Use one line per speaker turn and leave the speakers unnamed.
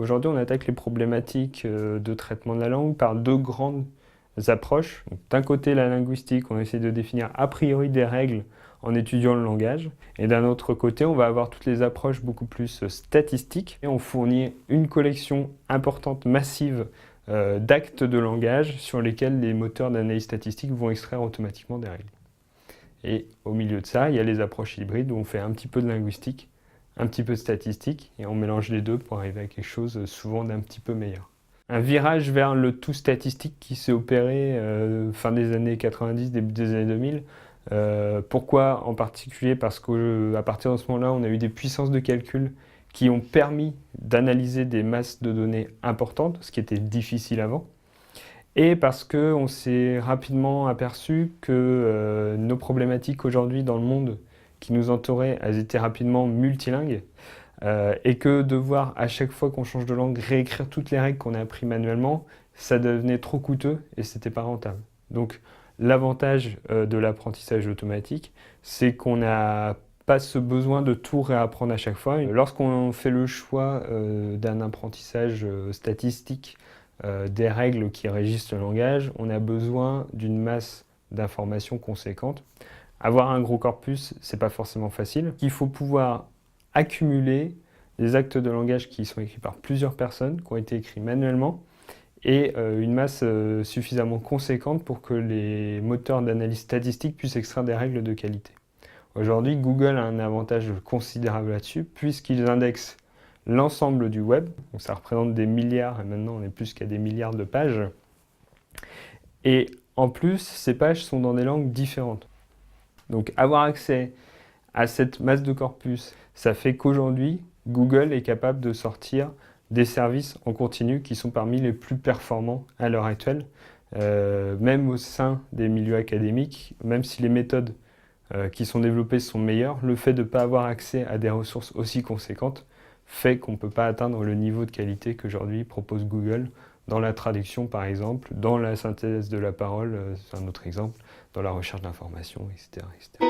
Aujourd'hui, on attaque les problématiques de traitement de la langue par deux grandes approches. D'un côté, la linguistique, on essaie de définir a priori des règles en étudiant le langage. Et d'un autre côté, on va avoir toutes les approches beaucoup plus statistiques. Et on fournit une collection importante, massive, d'actes de langage sur lesquels les moteurs d'analyse statistique vont extraire automatiquement des règles. Et au milieu de ça, il y a les approches hybrides où on fait un petit peu de linguistique, un petit peu de statistique, et on mélange les deux pour arriver à quelque chose souvent d'un petit peu meilleur. Un virage vers le tout statistique qui s'est opéré fin des années 90, début des années 2000. Pourquoi en particulier? Parce qu'à partir de ce moment-là, on a eu des puissances de calcul qui ont permis d'analyser des masses de données importantes, ce qui était difficile avant. Et parce qu'on s'est rapidement aperçu que nos problématiques aujourd'hui dans le monde qui nous entourait, elles étaient rapidement multilingues, et que devoir à chaque fois qu'on change de langue réécrire toutes les règles qu'on a apprises manuellement, ça devenait trop coûteux et c'était pas rentable. Donc l'avantage de l'apprentissage automatique, c'est qu'on n'a pas ce besoin de tout réapprendre à chaque fois. Lorsqu'on fait le choix d'un apprentissage statistique, des règles qui régissent le langage, on a besoin d'une masse d'informations conséquente. Avoir un gros corpus, c'est pas forcément facile. Il faut pouvoir accumuler des actes de langage qui sont écrits par plusieurs personnes, qui ont été écrits manuellement, et une masse suffisamment conséquente pour que les moteurs d'analyse statistique puissent extraire des règles de qualité. Aujourd'hui, Google a un avantage considérable là-dessus, puisqu'ils indexent l'ensemble du web, donc ça représente des milliards, et maintenant on est plus qu'à des milliards de pages, et en plus, ces pages sont dans des langues différentes. Donc avoir accès à cette masse de corpus, ça fait qu'aujourd'hui, Google est capable de sortir des services en continu qui sont parmi les plus performants à l'heure actuelle, même au sein des milieux académiques, même si les méthodes qui sont développées sont meilleures, le fait de ne pas avoir accès à des ressources aussi conséquentes fait qu'on ne peut pas atteindre le niveau de qualité qu'aujourd'hui propose Google dans la traduction par exemple, dans la synthèse de la parole, c'est un autre exemple, dans la recherche d'informations, etc., etc.